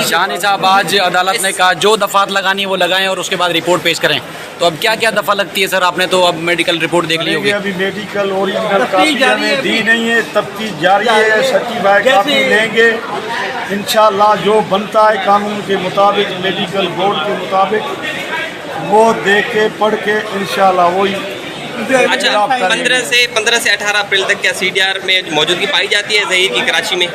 شاہنی صاحب آج عدالت نے کہا جو دفعات لگانی ہے وہ لگائیں اور اس کے بعد رپورٹ پیش کریں، تو اب کیا کیا دفعہ لگتی ہے سر؟ آپ نے تو اب میڈیکل رپورٹ دیکھ لی ہوگی. ابھی میڈیکل اوریجنل کاپی ہمیں دی نہیں ہے، تفتیش جاری ہے. سرٹیفائیڈ کاپی لیں گے انشاءاللہ، جو بنتا ہے قانون کے مطابق، میڈیکل بورڈ کے مطابق وہ دیکھ کے پڑھ کے انشاءاللہ وہی. اچھا، 15 سے 18 اپریل تک کیا سی ڈی آر میں موجودگی پائی جاتی ہے ظہیر کی کراچی میں؟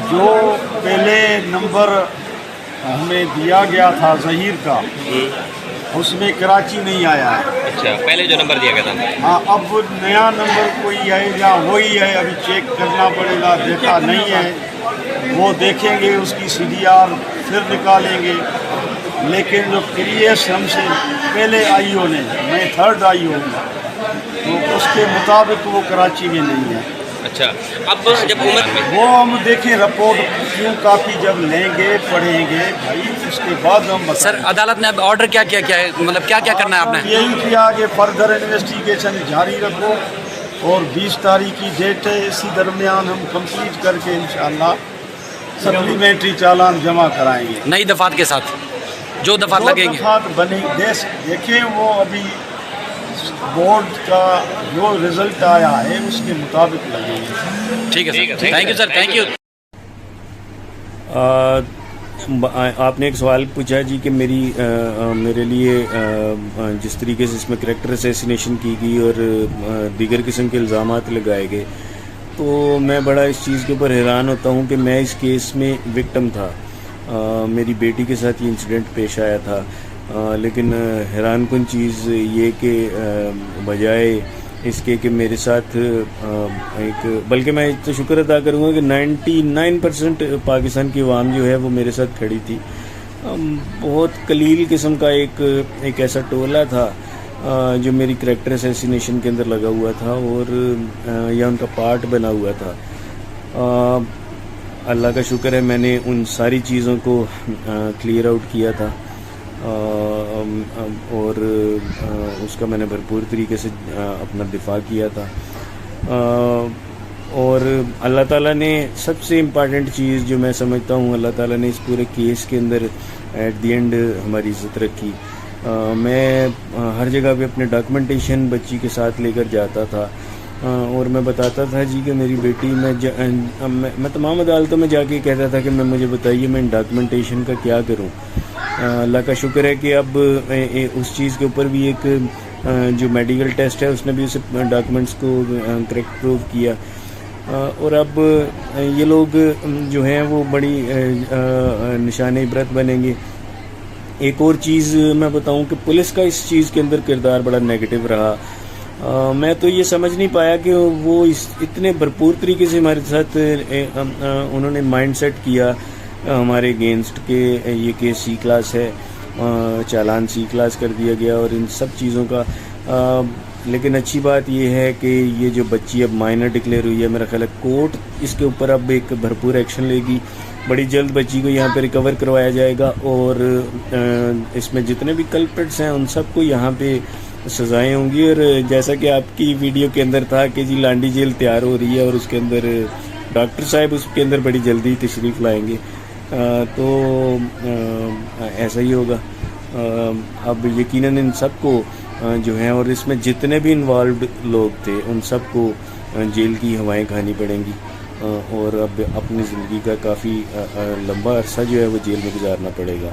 جو پہلے نمبر ہمیں دیا گیا تھا ظہیر کا، اس میں کراچی نہیں آیا ہے. اچھا، پہلے جو نمبر دیا گیا تھا. ہاں، اب نیا نمبر کوئی ہے یا وہی ہے، ابھی چیک کرنا پڑے گا. دیکھا نہیں ہے، وہ دیکھیں گے، اس کی سی ڈی آر پھر نکالیں گے. لیکن جو پریویس ہم سے پہلے آئی او نے، میں 3rd آئی او ہوں، تو اس کے مطابق وہ کراچی میں نہیں ہے. اچھا، اب جب عمر میں وہ ہم دیکھیں رپورٹ کیوں کاپی جب لیں گے پڑھیں گے بھائی، اس کے بعد ہم سر عدالت نے اب آرڈر کیا ہے، مطلب کیا کرنا ہے آپ نے؟ یہی کیا کہ فردر انویسٹیگیشن جاری رکھو، اور 20 تاریخ کی ڈیٹ ہے، اسی درمیان ہم کمپلیٹ کر کے انشاءاللہ سپلیمنٹری چالان جمع کرائیں گے نئی دفعات کے ساتھ جو دفعات لگیں گے. دفعات بنے دیکھیں، وہ ابھی بورڈ کا جو رزلٹ آیا ہے اس کے مطابق لگیں گے. ٹھیک ہے sir, thank you sir, thank you. آپ نے ایک سوال پوچھا جی کہ میرے لیے جس طریقے سے اس میں کریکٹر اسیسینیشن کی گئی اور دیگر قسم کے الزامات لگائے گئے، تو میں بڑا اس چیز کے اوپر حیران ہوتا ہوں کہ میں اس کیس میں وکٹم تھا. میری بیٹی کے ساتھ یہ انسیڈنٹ پیش آیا تھا، لیکن حیران کن چیز یہ کہ بجائے اس کے کہ میرے ساتھ ایک، بلکہ میں تو شکر ادا کروں گا کہ 99% پاکستان کی عوام جو ہے وہ میرے ساتھ کھڑی تھی. بہت قلیل قسم کا ایک ایسا ٹولہ تھا جو میری کریکٹر اسیسینیشن کے اندر لگا ہوا تھا اور یا ان کا پارٹ بنا ہوا تھا. اللہ کا شکر ہے میں نے ان ساری چیزوں کو کلیئر آؤٹ کیا تھا، اور اس کا میں نے بھرپور طریقے سے اپنا دفاع کیا تھا. اور اللہ تعالیٰ نے سب سے امپارٹنٹ چیز جو میں سمجھتا ہوں، اللہ تعالیٰ نے اس پورے کیس کے اندر ایٹ دی اینڈ ہماری عزت رکھی. میں ہر جگہ پہ اپنے ڈاکومنٹیشن بچی کے ساتھ لے کر جاتا تھا، اور میں بتاتا تھا جی کہ میری بیٹی، میں تمام عدالتوں میں جا کے کہتا تھا کہ مجھے بتائیے میں ان ڈاکومنٹیشن کا کیا کروں. اللہ کا شکر ہے کہ اب اس چیز کے اوپر بھی ایک جو میڈیکل ٹیسٹ ہے اس نے بھی اسے ڈاکومنٹس کو کریکٹ پروو کیا، اور اب یہ لوگ جو ہیں وہ بڑی نشان عبرت بنیں گے. ایک اور چیز میں بتاؤں کہ پولیس کا اس چیز کے اندر کردار بڑا نیگیٹو رہا. میں تو یہ سمجھ نہیں پایا کہ وہ اتنے بھرپور طریقے سے ہمارے ساتھ انہوں نے مائنڈ سیٹ کیا ہمارے اگینسٹ کہ یہ کیس سی کلاس ہے، چالان سی کلاس کر دیا گیا اور ان سب چیزوں کا. لیکن اچھی بات یہ ہے کہ یہ جو بچی اب مائنر ڈکلیئر ہوئی ہے، میرا خیال ہے کورٹ اس کے اوپر اب ایک بھرپور ایکشن لے گی. بڑی جلد بچی کو یہاں پہ ریکور کروایا جائے گا، اور اس میں جتنے بھی کلپریٹس ہیں ان سب کو یہاں پہ سزائیں ہوں گی. اور جیسا کہ آپ کی ویڈیو کے اندر تھا کہ جی لانڈی جیل تیار ہو رہی ہے اور اس کے اندر ڈاکٹر صاحب اس کے اندر بڑی جلدی تشریف لائیں گے، تو ایسا ہی ہوگا. اب یقیناً ان سب کو جو ہیں، اور اس میں جتنے بھی انوالوڈ لوگ تھے ان سب کو جیل کی ہوائیں کھانی پڑیں گی، اور اب اپنی زندگی کا کافی لمبا عرصہ جو ہے وہ جیل میں گزارنا پڑے گا.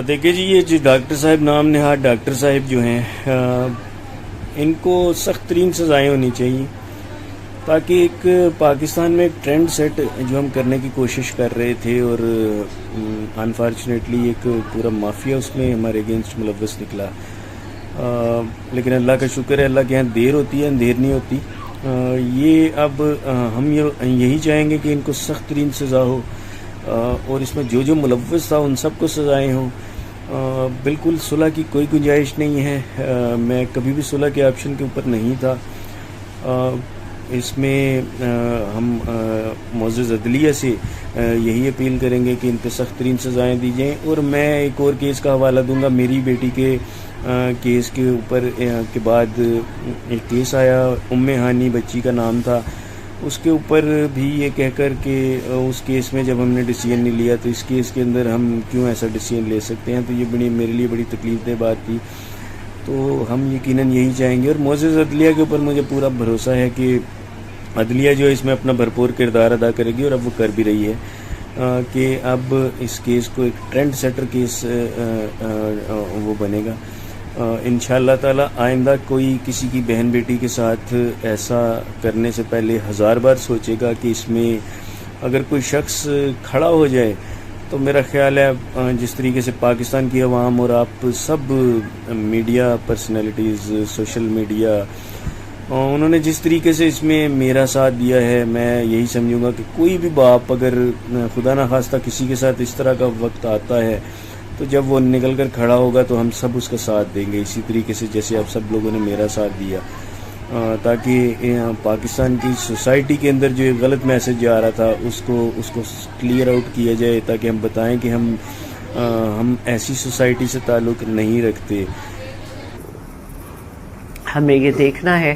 دیکھیے جی، یہ جو ڈاکٹر صاحب نام نہاد ڈاکٹر صاحب جو ہیں، ان کو سخت ترین سزائیں ہونی چاہیے، تاکہ ایک پاکستان میں ایک ٹرینڈ سیٹ جو ہم کرنے کی کوشش کر رہے تھے، اور انفارچونیٹلی ایک پورا مافیا اس میں ہمارے اگینسٹ ملوث نکلا. لیکن اللہ کا شکر ہے، اللہ کے یہاں دیر ہوتی ہے اندھیر نہیں ہوتی. یہ اب ہم یہی چاہیں گے کہ ان کو سخت ترین سزا ہو، اور اس میں جو ملوث تھا ان سب کو سزائیں ہوں. بالکل صلح کی کوئی گنجائش نہیں ہے. میں کبھی بھی صلح کے آپشن کے اوپر نہیں تھا. اس میں ہم معزز عدلیہ سے یہی اپیل کریں گے کہ ان پہ سخت ترین سزائیں دی جائیں. اور میں ایک اور کیس کا حوالہ دوں گا. میری بیٹی کے کیس کے اوپر کے بعد ایک کیس آیا, ہانی بچی کا نام تھا. اس کے اوپر بھی یہ کہہ کر کہ اس کیس میں جب ہم نے ڈیسیژن نہیں لیا تو اس کیس کے اندر ہم کیوں ایسا ڈیسیژن لے سکتے ہیں. تو یہ میرے لیے بڑی تکلیف دہ بات تھی. تو ہم یقیناً یہی چاہیں گے. اور معزز عدلیہ کے اوپر مجھے پورا بھروسہ ہے کہ عدلیہ جو اس میں اپنا بھرپور کردار ادا کرے گی, اور اب وہ کر بھی رہی ہے, کہ اب اس کیس کو ایک ٹرینڈ سیٹر کیس وہ بنے گا. انشاءاللہ تعالی آئندہ کوئی کسی کی بہن بیٹی کے ساتھ ایسا کرنے سے پہلے 1000 بار سوچے گا کہ اس میں اگر کوئی شخص کھڑا ہو جائے تو میرا خیال ہے جس طریقے سے پاکستان کی عوام اور آپ سب میڈیا پرسنالٹیز, سوشل میڈیا, انہوں نے جس طریقے سے اس میں میرا ساتھ دیا ہے, میں یہی سمجھوں گا کہ کوئی بھی باپ اگر خدا نخواستہ کسی کے ساتھ اس طرح کا وقت آتا ہے تو جب وہ نکل کر کھڑا ہوگا تو ہم سب اس کا ساتھ دیں گے, اسی طریقے سے جیسے آپ سب لوگوں نے میرا ساتھ دیا, تاکہ پاکستان کی سوسائٹی کے اندر جو ایک غلط میسج آ رہا تھا اس کو کلیئر آؤٹ کیا جائے, تاکہ ہم بتائیں کہ ہم ایسی سوسائٹی سے تعلق نہیں رکھتے. ہمیں یہ دیکھنا ہے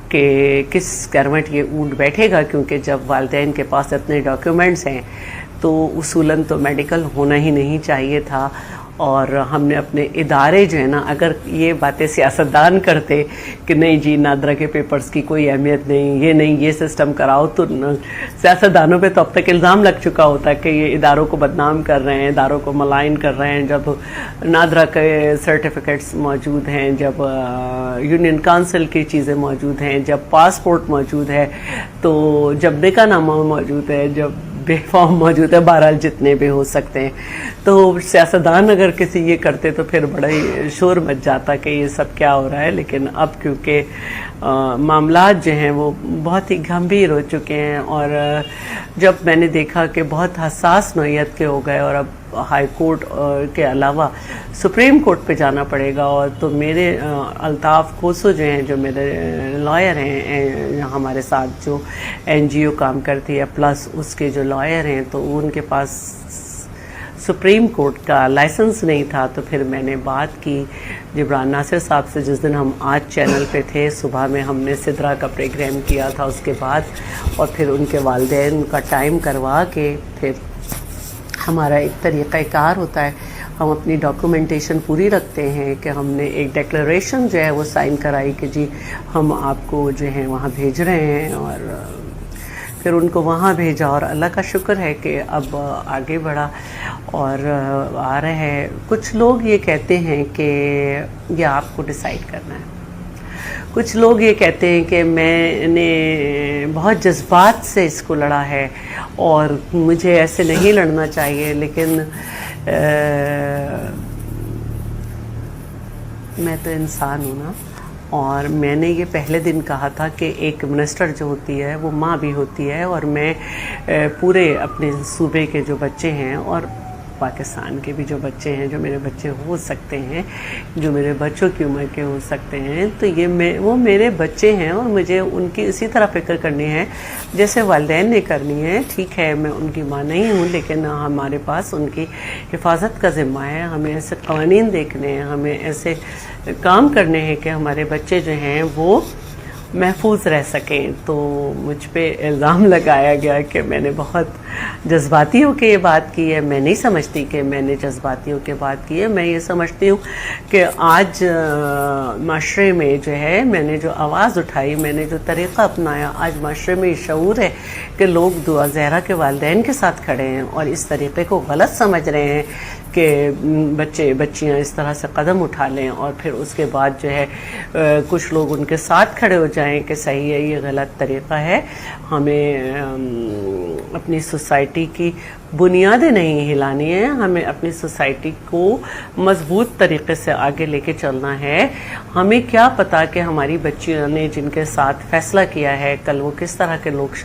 کہ کس کروٹ یہ اونٹ بیٹھے گا, کیونکہ جب والدین کے پاس اتنے ڈاکیومنٹس ہیں تو اصولاً تو میڈیکل ہونا ہی نہیں چاہیے تھا. اور ہم نے اپنے ادارے جو ہے نا, اگر یہ باتیں سیاستدان کرتے کہ نہیں جی نادرا کے پیپرز کی کوئی اہمیت نہیں, یہ سسٹم کراؤ, تو سیاستدانوں پہ تو اب تک الزام لگ چکا ہوتا کہ یہ اداروں کو بدنام کر رہے ہیں, اداروں کو ملائن کر رہے ہیں. جب نادرا کے سرٹیفکیٹس موجود ہیں, جب یونین کونسل کی چیزیں موجود ہیں, جب پاسپورٹ موجود ہے, تو جب نکاح نامہ موجود ہے, جب بے فارم موجود ہے, بہرحال جتنے بھی ہو سکتے ہیں. تو سیاستدان اگر کسی یہ کرتے تو پھر بڑا ہی شور مچ جاتا کہ یہ سب کیا ہو رہا ہے. لیکن اب کیونکہ معاملات جو ہیں وہ بہت ہی گمبھیر ہو چکے ہیں, اور جب میں نے دیکھا کہ بہت حساس نوعیت کے ہو گئے اور اب ہائی کورٹ کے علاوہ سپریم کورٹ پہ جانا پڑے گا, اور تو میرے الطاف کھوسو جو ہیں, جو میرے لائر ہیں ہمارے ساتھ جو NGO کام کرتی ہے, پلس اس کے جو لائر ہیں, تو ان کے پاس سپریم کورٹ کا لائسنس نہیں تھا. تو پھر میں نے بات کی جبران ناصر صاحب سے, جس دن ہم آج چینل پہ تھے, صبح میں ہم نے سدرا کا پروگرام کیا تھا اس کے بعد, اور پھر ان کے والدین کا ٹائم کروا کے پھر ہمارا ایک طریقہ کار ہوتا ہے, ہم اپنی ڈاکومنٹیشن پوری رکھتے ہیں کہ ہم نے ایک ڈیکلریشن جو ہے وہ سائن کرائی کہ جی ہم آپ کو جو ہے وہاں بھیج رہے ہیں, اور پھر ان کو وہاں بھیجا. اور اللہ کا شکر ہے کہ اب آگے بڑھا اور آ رہے ہیں. کچھ لوگ یہ کہتے ہیں کہ یہ آپ کو ڈیسائیڈ کرنا ہے, کچھ لوگ یہ کہتے ہیں کہ میں نے بہت جذبات سے اس کو لڑا ہے اور مجھے ایسے نہیں لڑنا چاہیے. لیکن میں تو انسان ہوں نا, اور میں نے یہ پہلے دن کہا تھا کہ ایک منسٹر جو ہوتی ہے وہ ماں بھی ہوتی ہے, اور میں پورے اپنے صوبے کے جو بچے ہیں اور پاکستان کے بھی جو بچے ہیں, جو میرے بچے ہو سکتے ہیں, جو میرے بچوں کی عمر کے ہو سکتے ہیں, تو یہ وہ میرے بچے ہیں اور مجھے ان کی اسی طرح فکر کرنی ہے جیسے والدین نے کرنی ہے. ٹھیک ہے میں ان کی ماں نہیں ہوں, لیکن ہمارے پاس ان کی حفاظت کا ذمہ ہے. ہمیں ایسے قوانین دیکھنے ہیں, ہمیں ایسے کام کرنے ہیں کہ ہمارے بچے جو ہیں وہ محفوظ رہ سکیں. تو مجھ پہ الزام لگایا گیا کہ میں نے بہت جذباتی ہو کے یہ بات کی ہے. میں نہیں سمجھتی کہ میں نے جذباتی ہو کے بات کی ہے. میں یہ سمجھتی ہوں کہ آج معاشرے میں جو ہے میں نے جو آواز اٹھائی, میں نے جو طریقہ اپنایا, آج معاشرے میں یہ شعور ہے کہ لوگ دعا زہرا کے والدین کے ساتھ کھڑے ہیں اور اس طریقے کو غلط سمجھ رہے ہیں کہ بچیاں اس طرح سے قدم اٹھا لیں, اور پھر اس کے بعد جو ہے کچھ لوگ ان کے ساتھ کھڑے ہو جائیں کہ صحیح ہے, یہ غلط طریقہ ہے. ہمیں اپنی سوسائٹی کی بنیادیں نہیں ہلانی ہیں, ہمیں اپنی سوسائٹی کو مضبوط طریقے سے آگے لے کے چلنا ہے. ہمیں کیا پتا کہ ہماری بچیوں نے جن کے ساتھ فیصلہ کیا ہے کل وہ کس طرح کے لوگ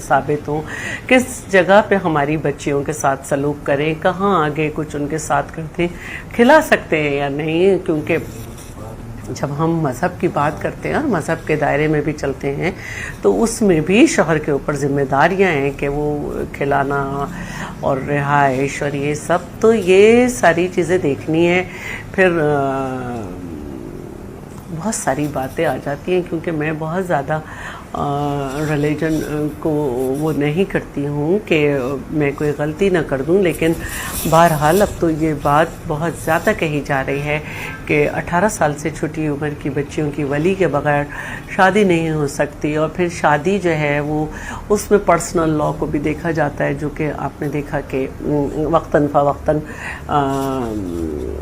ثابت ہوں, کس جگہ پہ ہماری بچیوں کے ساتھ سلوک کریں, کہاں آگے کچھ ان کے ساتھ کرتے کھلا سکتے ہیں یا نہیں. کیونکہ جب ہم مذہب کی بات کرتے ہیں اور مذہب کے دائرے میں بھی چلتے ہیں تو اس میں بھی شوہر کے اوپر ذمہ داریاں ہیں کہ وہ کھلانا اور رہائش اور یہ سب، تو یہ ساری چیزیں دیکھنی ہے. پھر بہت ساری باتیں آ جاتی ہیں کیونکہ میں بہت زیادہ ریلیجن کو وہ نہیں کرتی ہوں کہ میں کوئی غلطی نہ کر دوں، لیکن بہرحال اب تو یہ بات بہت زیادہ کہی جا رہی ہے کہ 18 سال سے چھوٹی عمر کی بچیوں کی ولی کے بغیر شادی نہیں ہو سکتی. اور پھر شادی جو ہے وہ اس میں پرسنل لاء کو بھی دیکھا جاتا ہے، جو کہ آپ نے دیکھا کہ وقتاً فوقتاً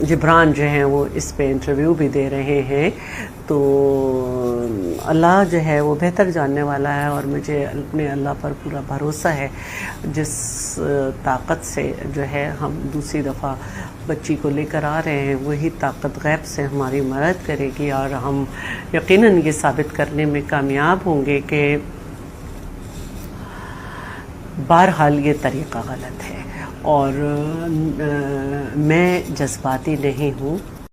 جبران جو ہیں وہ اس پہ انٹرویو بھی دے رہے ہیں. تو اللہ جو ہے وہ بہتر جاننے والا ہے، اور مجھے اپنے اللہ پر پورا بھروسہ ہے. جس طاقت سے جو ہے ہم دوسری دفعہ بچی کو لے کر آ رہے ہیں، وہی طاقت غیب سے ہماری مدد کرے گی، اور ہم یقیناً یہ ثابت کرنے میں کامیاب ہوں گے کہ بہرحال یہ طریقہ غلط ہے. اور میں جذباتی نہیں ہوں،